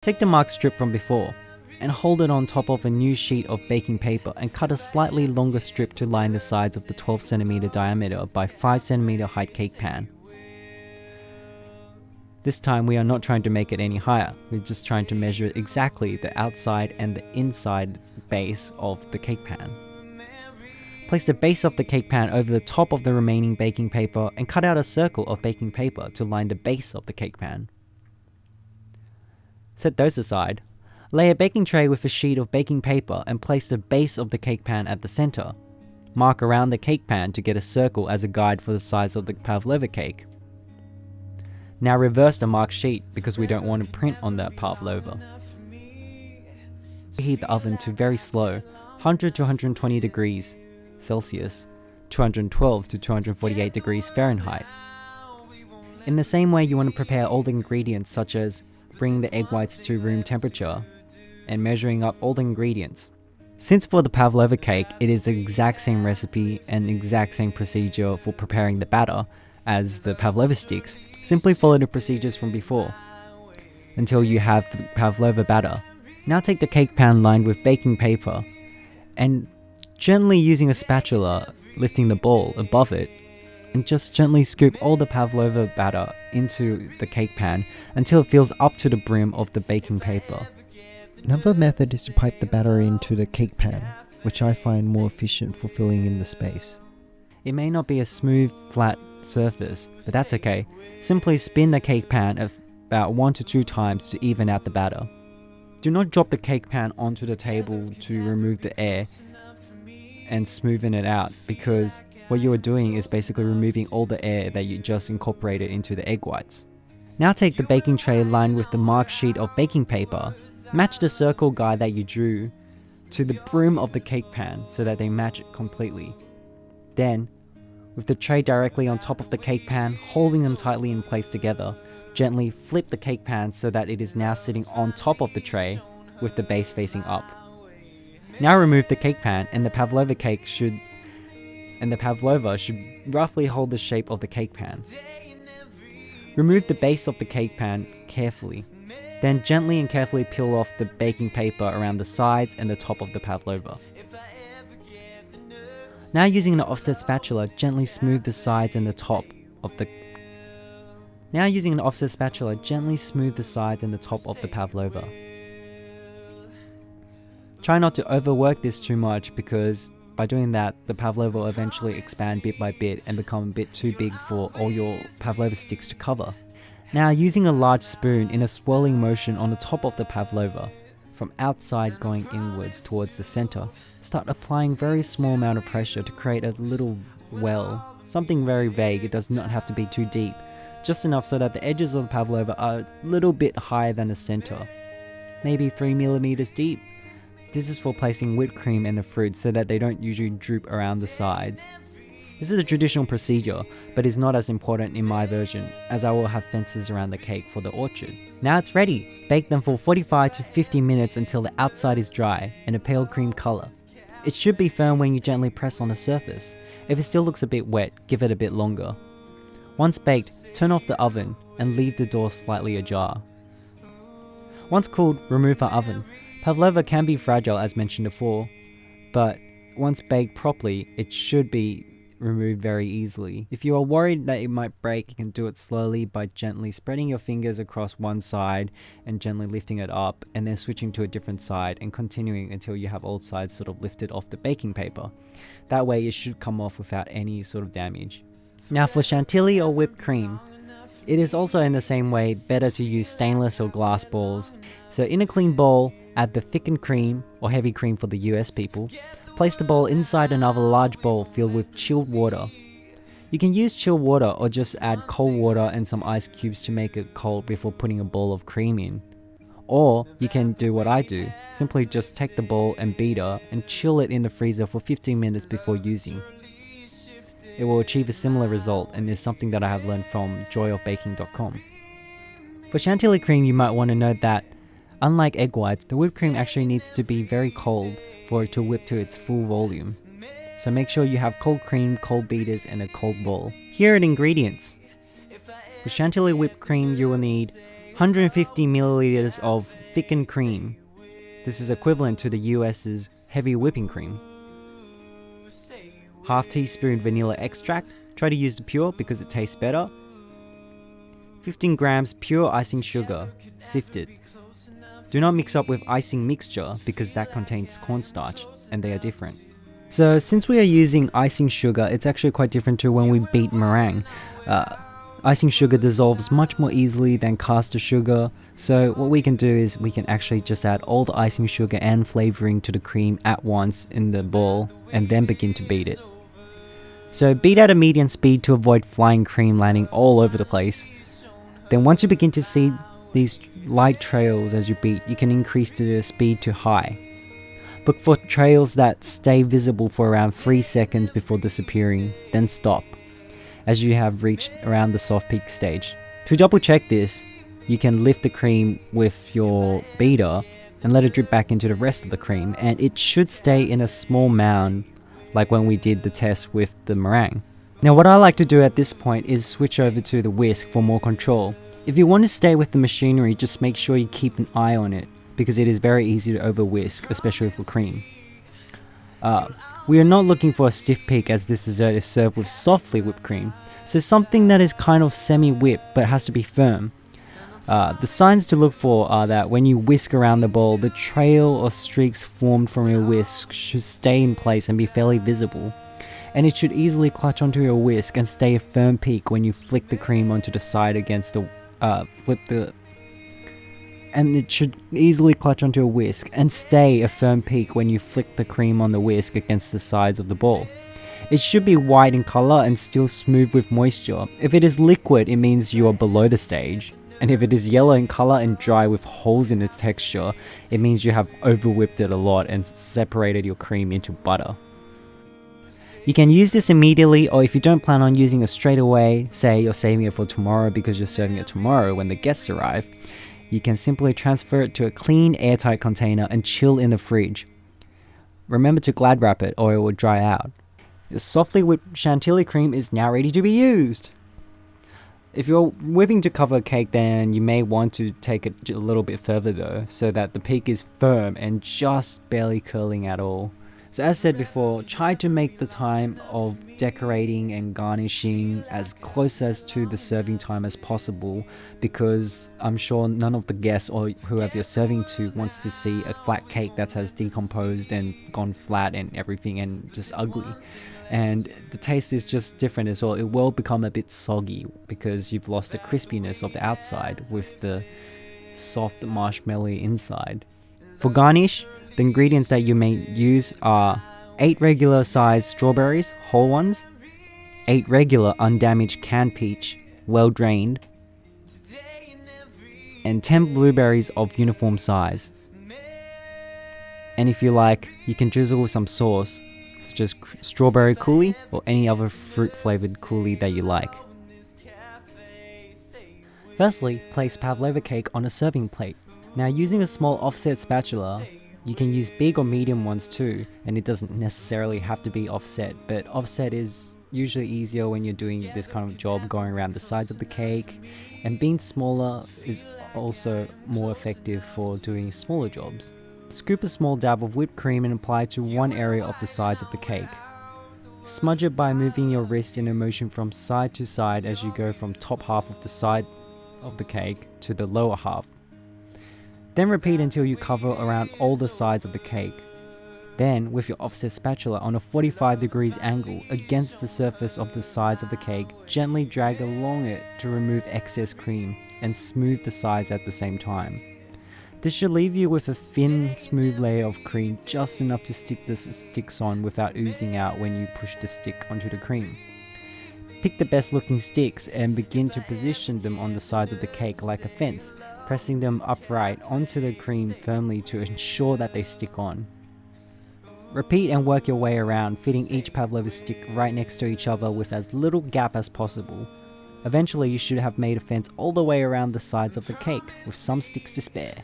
Take the marked strip from before and hold it on top of a new sheet of baking paper and cut a slightly longer strip to line the sides of the 12cm diameter by 5cm height cake pan. This time we are not trying to make it any higher, we're just trying to measure exactly the outside and the inside base of the cake pan. Place the base of the cake pan over the top of the remaining baking paper and cut out a circle of baking paper to line the base of the cake pan. Set those aside. Lay a baking tray with a sheet of baking paper and place the base of the cake pan at the center. Mark around the cake pan to get a circle as a guide for the size of the Pavlova cake. Now reverse the marked sheet because we don't want to print on that Pavlova. Heat the oven to very slow, 100 to 120 degrees Celsius, 212 to 248 degrees Fahrenheit. In the same way you want to prepare all the ingredients, such as bringing the egg whites to room temperature and measuring up all the ingredients. Since for the Pavlova cake it is the exact same recipe and the exact same procedure for preparing the batter as the Pavlova sticks, simply follow the procedures from before until you have the Pavlova batter. Now take the cake pan lined with baking paper and gently using a spatula, lifting the bowl above it, and just gently scoop all the Pavlova batter into the cake pan until it fills up to the brim of the baking paper. Another method is to pipe the batter into the cake pan, which I find more efficient for filling in the space. It may not be a smooth, flat surface, but that's okay. Simply spin the cake pan about 1 to 2 times to even out the batter. Do not drop the cake pan onto the table to remove the air and smoothen it out, because what you are doing is basically removing all the air that you just incorporated into the egg whites. Now take the baking tray lined with the marked sheet of baking paper, match the circle guide that you drew to the brim of the cake pan so that they match it completely. Then, with the tray directly on top of the cake pan, holding them tightly in place together, gently flip the cake pan so that it is now sitting on top of the tray with the base facing up. Now remove the cake pan and the Pavlova should roughly hold the shape of the cake pan. Remove the base of the cake pan carefully. Then gently and carefully peel off the baking paper around the sides and the top of the Pavlova. Now using an offset spatula, gently smooth the sides and the top of the Pavlova. Try not to overwork this too much, because by doing that, the Pavlova will eventually expand bit by bit and become a bit too big for all your Pavlova sticks to cover. Now using a large spoon in a swirling motion on the top of the Pavlova, from outside going inwards towards the center, start applying very small amount of pressure to create a little well, something very vague. It does not have to be too deep, just enough so that the edges of the Pavlova are a little bit higher than the center, maybe 3 millimeters deep. This is for placing whipped cream in the fruit so that they don't usually droop around the sides. This is a traditional procedure, but is not as important in my version, as I will have fences around the cake for the orchard. Now it's ready! Bake them for 45 to 50 minutes until the outside is dry and a pale cream color. It should be firm when you gently press on the surface. If it still looks a bit wet, give it a bit longer. Once baked, turn off the oven and leave the door slightly ajar. Once cooled, remove the oven. Pavlova can be fragile as mentioned before, but once baked properly, it should be removed very easily. If you are worried that it might break, you can do it slowly by gently spreading your fingers across one side and gently lifting it up, and then switching to a different side and continuing until you have all sides sort of lifted off the baking paper. That way it should come off without any sort of damage. Now for chantilly or whipped cream, it is also in the same way better to use stainless or glass balls. So in a clean bowl, add the thickened cream, or heavy cream for the US people. Place the bowl inside another large bowl filled with chilled water. You can use chilled water or just add cold water and some ice cubes to make it cold before putting a bowl of cream in. Or you can do what I do, simply just take the bowl and beater and chill it in the freezer for 15 minutes before using. It will achieve a similar result, and is something that I have learned from joyofbaking.com. For chantilly cream, you might want to note that, unlike egg whites, the whipped cream actually needs to be very cold for it to whip to its full volume. So make sure you have cold cream, cold beaters, and a cold bowl. Here are the ingredients. For chantilly whipped cream, you will need 150 milliliters of thickened cream. This is equivalent to the US's heavy whipping cream. Half teaspoon vanilla extract. Try to use the pure because it tastes better. 15 grams pure icing sugar, sifted. Do not mix up with icing mixture because that contains cornstarch and they are different. So since we are using icing sugar, it's actually quite different to when we beat meringue. Icing sugar dissolves much more easily than caster sugar, so what we can do is we can actually just add all the icing sugar and flavoring to the cream at once in the bowl and then begin to beat it. So beat at a medium speed to avoid flying cream landing all over the place. Then once you begin to see these light trails as you beat, you can increase the speed to high. Look for trails that stay visible for around 3 seconds before disappearing, then stop, as you have reached around the soft peak stage. To double check this, you can lift the cream with your beater and let it drip back into the rest of the cream, and it should stay in a small mound like when we did the test with the meringue. Now what I like to do at this point is switch over to the whisk for more control. If you want to stay with the machinery, just make sure you keep an eye on it because it is very easy to over whisk, especially for cream. We are not looking for a stiff peak as this dessert is served with softly whipped cream, so something that is kind of semi-whipped but has to be firm. The signs to look for are that when you whisk around the bowl, the trail or streaks formed from your whisk should stay in place and be fairly visible. And it should easily clutch onto your whisk and stay a firm peak when you flick the cream onto the side against the and it should easily clutch onto a whisk and stay a firm peak when you flick the cream on the whisk against the sides of the bowl. It should be white in color and still smooth with moisture. If it is liquid, it means you are below the stage. And if it is yellow in color and dry with holes in its texture, it means you have over whipped it a lot and separated your cream into butter. You can use this immediately, or if you don't plan on using it straight away, say you're saving it for tomorrow because you're serving it tomorrow when the guests arrive, you can simply transfer it to a clean airtight container and chill in the fridge. Remember to glad wrap it or it will dry out. Your softly whipped chantilly cream is now ready to be used. If you're whipping to cover a cake, then you may want to take it a little bit further though, so that the peak is firm and just barely curling at all. So as said before, try to make the time of decorating and garnishing as close as to the serving time as possible, because I'm sure none of the guests or whoever you're serving to wants to see a flat cake that has decomposed and gone flat and everything and just ugly. And the taste is just different as well. It will become a bit soggy because you've lost the crispiness of the outside with the soft marshmallowy inside. For garnish, the ingredients that you may use are 8 regular sized strawberries, whole ones, 8 regular undamaged canned peach, well drained, and 10 blueberries of uniform size. And if you like, you can drizzle with some sauce, such as strawberry coulis or any other fruit flavored coulis that you like. Firstly, place pavlova cake on a serving plate. Now using a small offset spatula, you can use big or medium ones too, and it doesn't necessarily have to be offset, but offset is usually easier when you're doing this kind of job going around the sides of the cake, and being smaller is also more effective for doing smaller jobs. Scoop a small dab of whipped cream and apply to one area of the sides of the cake. Smudge it by moving your wrist in a motion from side to side as you go from top half of the side of the cake to the lower half. Then repeat until you cover around all the sides of the cake. Then, with your offset spatula on a 45 degrees angle against the surface of the sides of the cake, gently drag along it to remove excess cream and smooth the sides at the same time. This should leave you with a thin, smooth layer of cream, just enough to stick the sticks on without oozing out when you push the stick onto the cream. Pick the best looking sticks and begin to position them on the sides of the cake like a fence, pressing them upright onto the cream firmly to ensure that they stick on. Repeat and work your way around, fitting each pavlova stick right next to each other with as little gap as possible. Eventually you should have made a fence all the way around the sides of the cake, with some sticks to spare.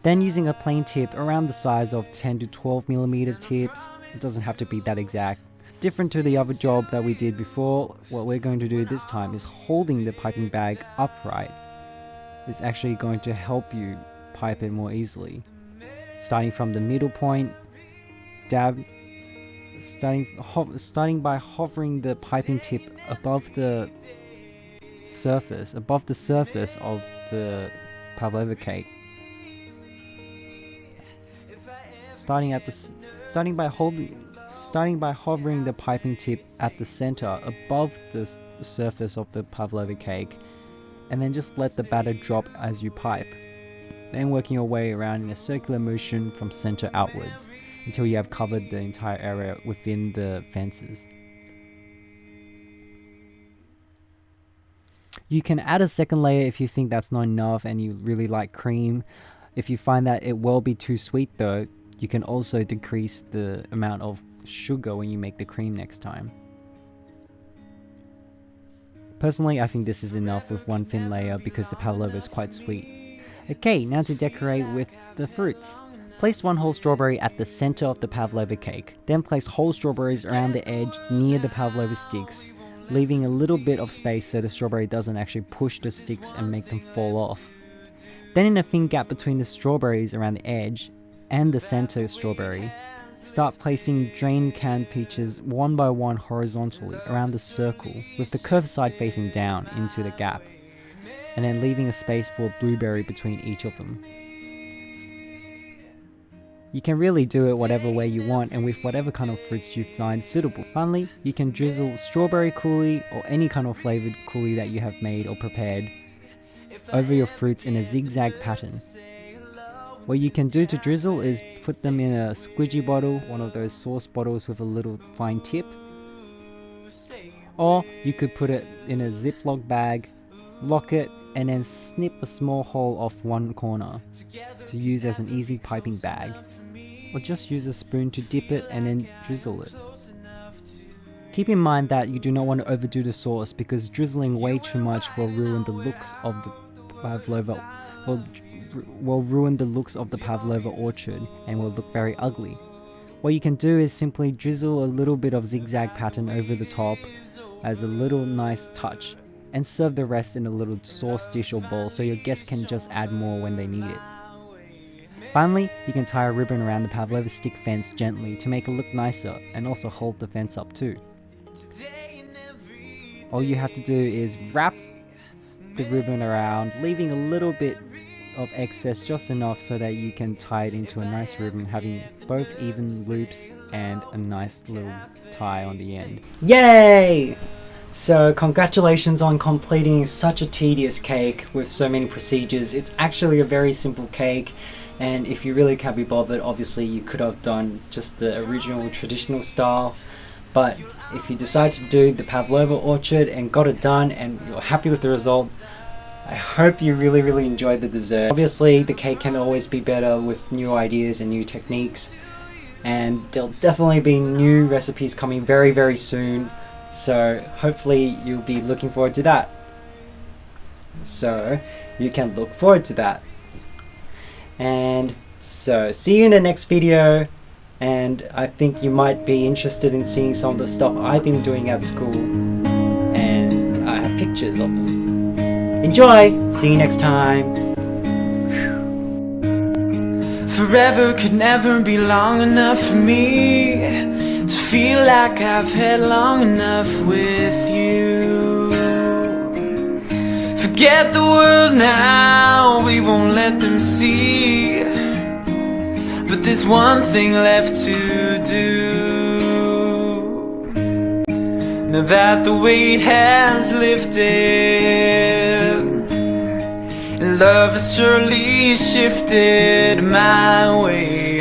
Then using a plain tip around the size of 10 to 12mm tips, it doesn't have to be that exact, different to the other job that we did before, what we're going to do this time is holding the piping bag upright. It's actually going to help you pipe it more easily. Starting from the middle point, starting by hovering the piping tip above the surface of the pavlova cake. Starting by hovering the piping tip at the center above the surface of the pavlova cake, and then just let the batter drop as you pipe. Then working your way around in a circular motion from center outwards until you have covered the entire area within the fences. You can add a second layer if you think that's not enough and you really like cream. If you find that it will be too sweet though, you can also decrease the amount of sugar when you make the cream next time. Personally, I think this is enough with one thin layer because the pavlova is quite sweet. Okay, now to decorate with the fruits. Place one whole strawberry at the center of the pavlova cake. Then place whole strawberries around the edge near the pavlova sticks, leaving a little bit of space so the strawberry doesn't actually push the sticks and make them fall off. Then in a thin gap between the strawberries around the edge and the center strawberry, start placing drain canned peaches one by one horizontally around the circle with the curved side facing down into the gap, and then leaving a space for a blueberry between each of them. You can really do it whatever way you want and with whatever kind of fruits you find suitable. Finally, you can drizzle strawberry coulis or any kind of flavored coulis that you have made or prepared over your fruits in a zigzag pattern. What you can do to drizzle is put them in a squidgy bottle, one of those sauce bottles with a little fine tip, or you could put it in a Ziploc bag, lock it, and then snip a small hole off one corner to use as an easy piping bag, or just use a spoon to dip it and then drizzle it. Keep in mind that you do not want to overdo the sauce because drizzling way too much will ruin the looks of the pavlova, will ruin the looks of the pavlova orchard and will look very ugly. What you can do is simply drizzle a little bit of zigzag pattern over the top as a little nice touch, and serve the rest in a little sauce dish or bowl so your guests can just add more when they need it. Finally, you can tie a ribbon around the pavlova stick fence gently to make it look nicer and also hold the fence up too. All you have to do is wrap the ribbon around, leaving a little bit of excess, just enough so that you can tie it into a nice ribbon, having both even loops and a nice little tie on the end. Yay! So congratulations on completing such a tedious cake with so many procedures. It's actually a very simple cake, and if you really can't be bothered, obviously you could have done just the original traditional style. But if you decide to do the pavlova orchard and got it done and you're happy with the result, I hope you really enjoyed the dessert. Obviously the cake can always be better with new ideas and new techniques, and there'll definitely be new recipes coming very soon, so hopefully you'll be looking forward to that. So you can look forward to that. And so see you in the next video, and I think you might be interested in seeing some of the stuff I've been doing at school, and I have pictures of them. Enjoy! See you next time! Forever could never be long enough for me to feel like I've had long enough with you. Forget the world now, we won't let them see, but there's one thing left to do. Now that the weight has lifted, love has surely shifted my way.